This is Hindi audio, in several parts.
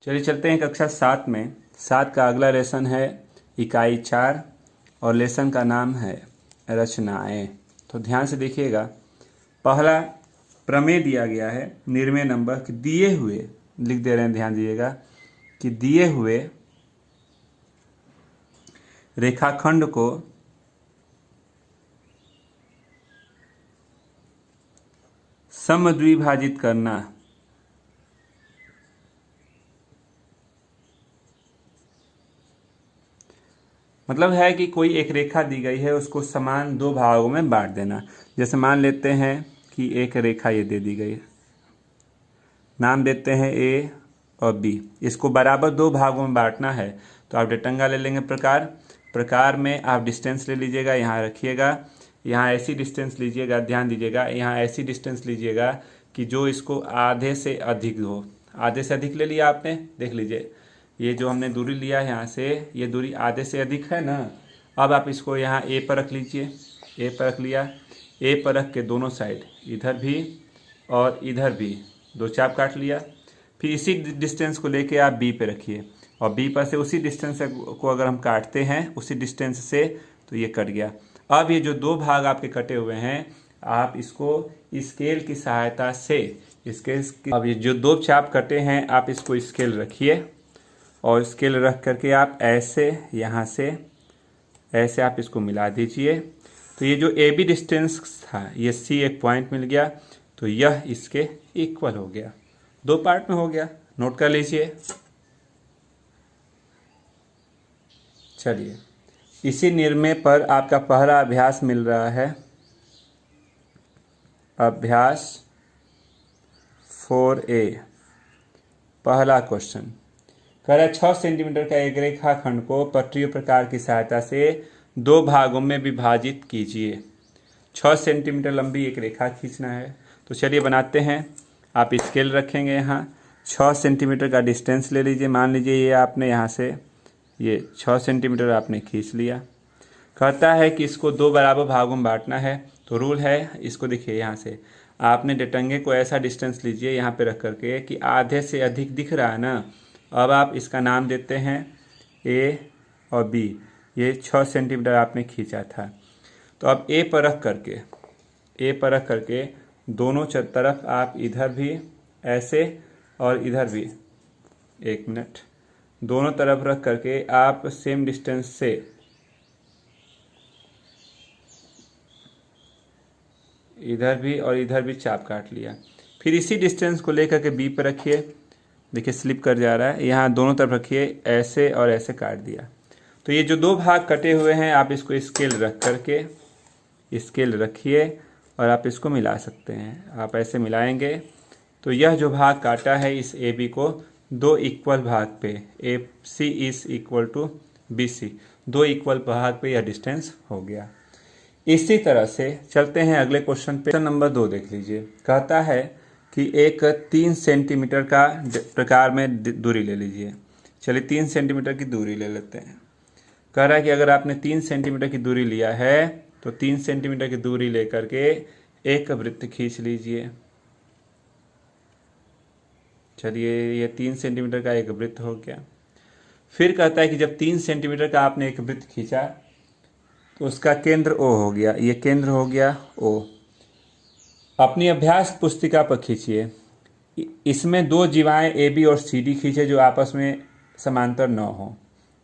चलिए चलते हैं कक्षा 7 में। 7 का अगला लेसन है इकाई 4 और लेसन का नाम है रचनाएं। तो ध्यान से देखिएगा, पहला प्रमेय दिया गया है निर्मेय नंबर कि दिए हुए, लिख दे रहे हैं, ध्यान दीजिएगा कि दिए हुए रेखाखंड को समद्विभाजित करना। मतलब है कि कोई एक रेखा दी गई है, उसको समान दो भागों में बांट देना। जैसे मान लेते हैं कि एक रेखा ये दे दी गई है, नाम देते हैं ए और बी, इसको बराबर दो भागों में बांटना है। तो आप रेक्टेंगल ले लेंगे प्रकार में आप डिस्टेंस ले लीजिएगा, यहाँ रखिएगा, यहाँ ऐसी डिस्टेंस लीजिएगा, ध्यान दीजिएगा, यहाँ ऐसी डिस्टेंस लीजिएगा कि जो इसको आधे से अधिक हो। आधे से अधिक ले लिया आपने, देख लीजिए ये जो हमने दूरी लिया है यहाँ से, ये दूरी आधे से अधिक है ना। अब आप इसको यहाँ ए पर रख लीजिए, ए पर रख लिया, ए पर रख के दोनों साइड इधर भी और इधर भी दो चाप काट लिया। फिर इसी डिस्टेंस को लेके आप बी पे रखिए और बी पर से उसी डिस्टेंस को अगर हम काटते हैं उसी डिस्टेंस से, तो ये कट गया। अब ये जो दो भाग आपके कटे हुए हैं, आप इसको स्केल की सहायता से अब ये जो दो चाप कटे हैं आप इसको स्केल रखिए और स्केल रख करके आप ऐसे यहाँ से ऐसे आप इसको मिला दीजिए। तो ये जो ए बी डिस्टेंस था, ये सी एक पॉइंट मिल गया, तो यह इसके इक्वल हो गया। दो पार्ट में हो गया, नोट कर लीजिए। चलिए, इसी निर्णय पर आपका पहला अभ्यास मिल रहा है, अभ्यास 4A। पहला क्वेश्चन कह रहा है 6 सेंटीमीटर का एक रेखाखंड को पटरीय प्रकार की सहायता से दो भागों में विभाजित कीजिए। 6 सेंटीमीटर लंबी एक रेखा खींचना है। तो चलिए बनाते हैं। आप स्केल रखेंगे, यहाँ 6 सेंटीमीटर का डिस्टेंस ले लीजिए। मान लीजिए ये आपने यहाँ से ये 6 सेंटीमीटर आपने खींच लिया। कहता है कि इसको दो बराबर भागों में बांटना है। तो रूल है, इसको देखिए, यहाँ से आपने डेटंगे को ऐसा डिस्टेंस लीजिए यहाँ पे रख करके कि आधे से अधिक दिख रहा है ना। अब आप इसका नाम देते हैं ए और बी। ये 6 सेंटीमीटर आपने खींचा था, तो अब ए पर रख करके दोनों तरफ आप इधर भी ऐसे और इधर भी, एक मिनट, दोनों तरफ रख करके आप सेम डिस्टेंस से इधर भी और इधर भी चाप काट लिया। फिर इसी डिस्टेंस को लेकर के बी पर रखिए, देखिए स्लिप कर जा रहा है, यहाँ दोनों तरफ रखिए, ऐसे और ऐसे काट दिया। तो ये जो दो भाग कटे हुए हैं आप इसको स्केल रख करके स्केल रखिए और आप इसको मिला सकते हैं। आप ऐसे मिलाएंगे तो यह जो भाग काटा है इस ए बी को दो इक्वल भाग पे, A C is equal to B C, दो इक्वल भाग पे यह डिस्टेंस हो गया। इसी तरह से चलते हैं अगले क्वेश्चन पे। नंबर 2 देख लीजिए। कहता है कि एक 3 सेंटीमीटर का प्रकार में दूरी ले लीजिए। चलिए 3 सेंटीमीटर की दूरी ले लेते हैं। कह रहा है कि अगर आपने 3 सेंटीमीटर की दूरी लिया है तो 3 सेंटीमीटर की दूरी लेकर के एक वृत्त खींच लीजिए। चलिए ये 3 सेंटीमीटर का एक वृत्त हो गया। फिर कहता है कि जब 3 सेंटीमीटर का आपने एक वृत्त खींचा तो उसका केंद्र ओ हो गया, ये केंद्र हो गया ओ। अपनी अभ्यास पुस्तिका पर खींचिए। इसमें दो जीवाएं ए बी और सी डी खींचे जो आपस में समांतर न हो,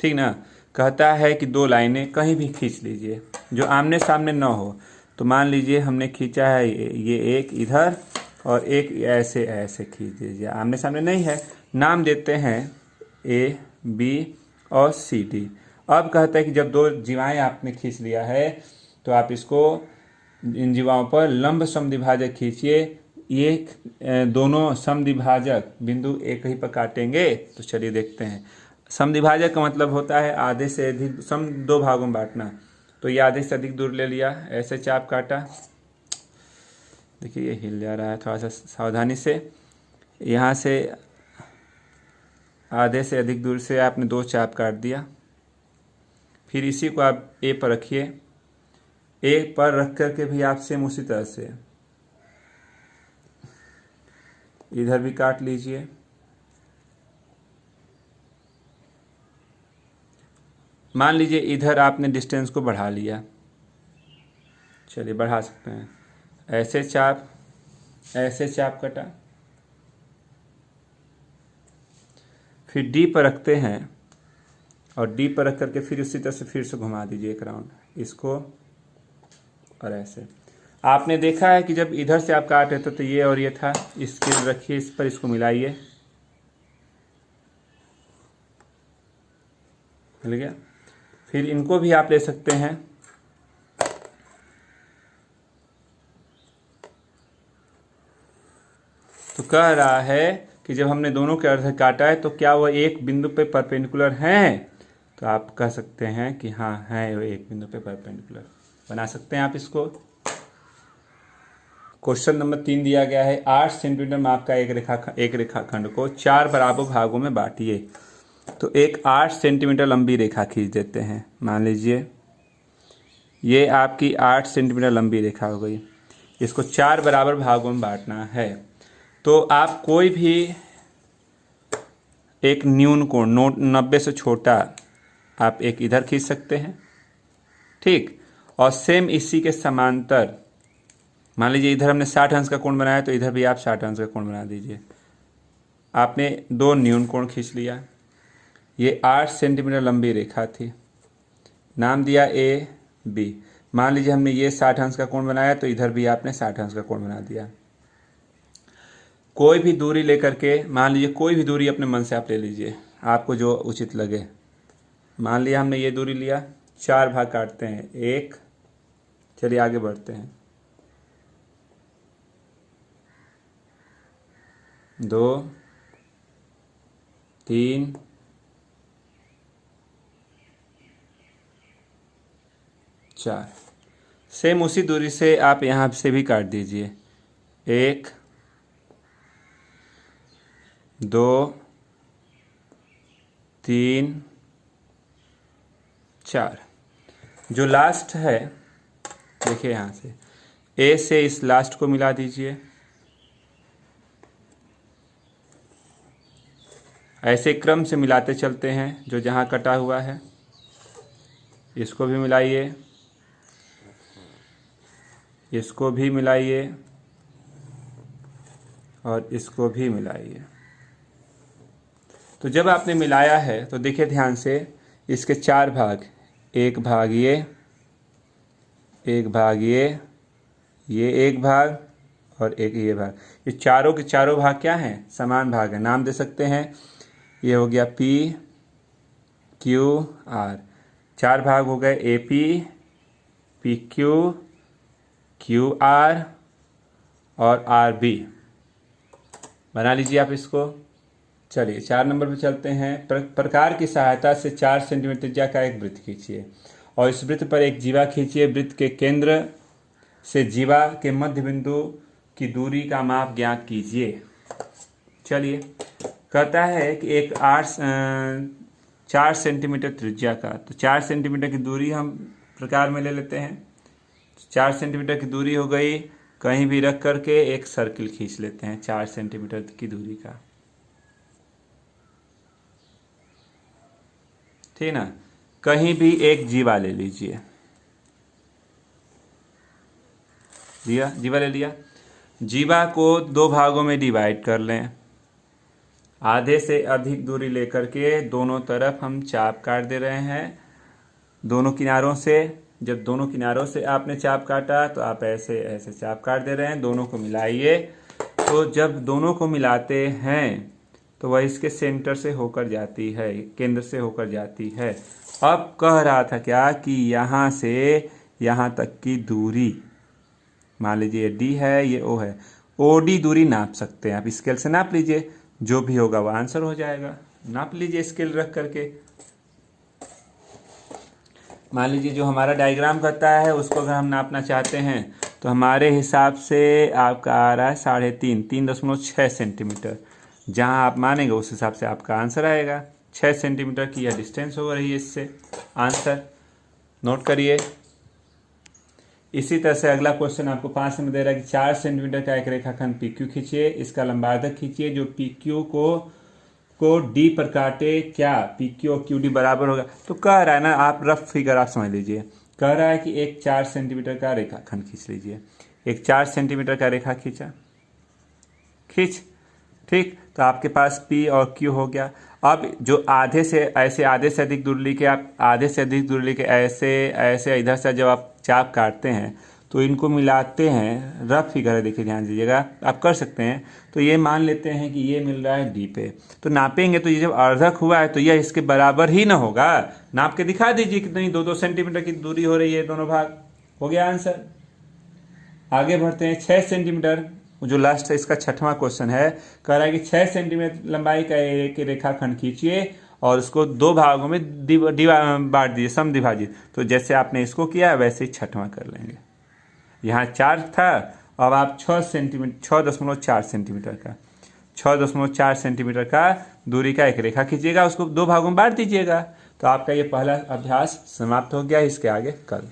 ठीक ना। कहता है कि दो लाइनें कहीं भी खींच लीजिए जो आमने सामने न हो। तो मान लीजिए हमने खींचा है ये एक इधर और एक ऐसे ऐसे खींच दीजिए, आमने सामने नहीं है। नाम देते हैं ए बी और सी डी। अब कहता है कि जब दो जीवाएं आपने खींच लिया है तो आप इसको इन जीवाओं पर लंब समद्विभाजक खींचिए। ये दोनों समद्विभाजक बिंदु एक ही पर काटेंगे। तो चलिए देखते हैं। समद्विभाजक का मतलब होता है आधे से अधिक, सम दो भागों में बांटना। तो ये आधे से अधिक दूर ले लिया, ऐसे चाप काटा, देखिए ये हिल जा रहा है, थोड़ा सा सावधानी से। यहाँ से आधे से अधिक दूर से आपने दो चाप काट दिया। फिर इसी को आप ए पर रखिए, ए पर रख करके भी आप सेम उसी तरह से इधर भी काट लीजिए। मान लीजिए इधर आपने डिस्टेंस को बढ़ा लिया, चलिए बढ़ा सकते हैं, ऐसे चाप कटा, फिर डी पर रखते हैं और डी पर रख करके फिर उसी तरह से फिर से घुमा दीजिए एक राउंड इसको, और ऐसे आपने देखा है कि जब इधर से आप काट रहे थे तो ये और ये था, स्केल रखिए इस पर, इसको मिलाइए, मिल गया। फिर इनको भी आप ले सकते हैं, तो कह रहा है कि जब हमने दोनों के अर्ध काटा है तो क्या वह एक बिंदु पे परपेंडिकुलर हैं, तो आप कह सकते हैं कि हाँ है, वो एक बिंदु पे परपेंडिकुलर। बना सकते हैं आप इसको। क्वेश्चन नंबर 3 दिया गया है, 8 सेंटीमीटर माप का एक रेखाखंड को 4 बराबर भागों में बांटिए। तो एक 8 सेंटीमीटर लंबी रेखा खींच देते हैं। मान लीजिए ये आपकी 8 सेंटीमीटर लंबी रेखा हो गई, इसको 4 बराबर भागों में बांटना है। तो आप कोई भी एक न्यून कोण 90 से छोटा आप एक इधर खींच सकते हैं, ठीक। और सेम इसी के समांतर, मान लीजिए इधर हमने 60 अंश का कोण बनाया तो इधर भी आप 60 अंश का कोण बना दीजिए। आपने 2 न्यून कोण खींच लिया। ये 8 सेंटीमीटर लंबी रेखा थी, नाम दिया ए बी। मान लीजिए हमने ये 60 अंश का कोण बनाया तो इधर भी आपने 60 अंश का कोण बना दिया। कोई भी दूरी लेकर के, मान लीजिए कोई भी दूरी अपने मन से आप ले लीजिए, आपको जो उचित लगे। मान लिया हमने ये दूरी लिया, 4 भाग काटते हैं, 1, चलिए आगे बढ़ते हैं, 2, 3, 4। सेम उसी दूरी से आप यहाँ से भी काट दीजिए, 1, 2, 3, 4। जो लास्ट है देखिए यहाँ से ए से इस लास्ट को मिला दीजिए, ऐसे क्रम से मिलाते चलते हैं। जो जहाँ कटा हुआ है इसको भी मिलाइए, इसको भी मिलाइए और इसको भी मिलाइए। तो जब आपने मिलाया है तो देखिए ध्यान से, इसके 4 भाग, एक भाग ये, एक भाग ये एक भाग और एक ये भाग, ये चारों के चारों भाग क्या हैं, समान भाग है। नाम दे सकते हैं, ये हो गया पी क्यू आर, 4 भाग हो गए, ए पी क्यू आर और आर बी। बना लीजिए आप इसको। चलिए 4 नंबर पे चलते हैं। प्रकार की सहायता से 4 सेंटीमीटर त्रिज्या का एक वृत्त खींचिए और इस वृत्त पर एक जीवा खींचिए। वृत्त के केंद्र से जीवा के मध्य बिंदु की दूरी का माप ज्ञात कीजिए। चलिए, कहता है कि एक 4 सेंटीमीटर त्रिज्या का, तो 4 सेंटीमीटर की दूरी हम प्रकार में ले लेते हैं। 4 सेंटीमीटर की दूरी हो गई, कहीं भी रख करके एक सर्किल खींच लेते हैं 4 सेंटीमीटर की दूरी का, ठीक ना। कहीं भी एक जीवा ले लीजिए, जीवा ले लिया। जीवा को 2 भागों में डिवाइड कर लें, आधे से अधिक दूरी लेकर के दोनों तरफ हम चाप काट दे रहे हैं दोनों किनारों से। जब दोनों किनारों से आपने चाप काटा तो आप ऐसे ऐसे चाप काट दे रहे हैं, दोनों को मिलाइए। तो जब दोनों को मिलाते हैं तो वह इसके सेंटर से होकर जाती है, केंद्र से होकर जाती है। अब कह रहा था क्या कि यहाँ से यहाँ तक की दूरी, मान लीजिए ये डी है, ये ओ है, ओ डी दूरी नाप सकते हैं आप, स्केल से नाप लीजिए, जो भी होगा वो आंसर हो जाएगा। नाप लीजिए स्केल रख करके। मान लीजिए जो हमारा डायग्राम करता है उसको अगर हम नापना चाहते हैं तो हमारे हिसाब से आपका आ रहा है 3.6 सेंटीमीटर। जहां आप मानेंगे उस हिसाब से आपका आंसर आएगा। 6 सेंटीमीटर की यह डिस्टेंस हो रही है इससे। आंसर नोट करिए। इसी तरह से अगला क्वेश्चन आपको 5 में दे रहा है कि 4 सेंटीमीटर का एक रेखाखंड पी क्यू खींचिए, इसका लंबार्धक खींचिए जो पी क्यू को को डी पर काटे क्या पी क्यू और क्यू डी बराबर होगा। तो कह रहा है ना, आप रफ फिगर आप समझ लीजिए, कह रहा है कि एक 4 सेंटीमीटर का रेखाखंड खींच लीजिए। एक 4 सेंटीमीटर का रेखा खींच, ठीक, तो आपके पास P और Q हो गया। अब जो आधे से अधिक दूरी के, आप आधे से अधिक दूरी के ऐसे इधर से जब आप चाप काटते हैं तो इनको मिलाते हैं, रफ फिगर है, देखिए ध्यान दीजिएगा, आप कर सकते हैं। तो ये मान लेते हैं कि ये मिल रहा है D पे, तो नापेंगे तो ये जब अर्धक हुआ है तो यह इसके बराबर ही ना होगा। नाप के दिखा दीजिए कितनी 2-2 सेंटीमीटर की दूरी हो रही है दोनों भाग। हो गया आंसर। आगे बढ़ते हैं 6 सेंटीमीटर, जो लास्ट है इसका 6वां क्वेश्चन है। कह रहा है कि 6 सेंटीमीटर लंबाई का एक रेखाखंड खींचिए और उसको 2 भागों में बांट दीजिए, समद्विभाजित। तो जैसे आपने इसको किया वैसे ही 6वां कर लेंगे। यहाँ 4 था, अब आप 6.4 सेंटीमीटर का दूरी का एक रेखा खींचिएगा, उसको 2 भागों में बांट दीजिएगा। तो आपका ये पहला अभ्यास समाप्त हो गया। इसके आगे कल।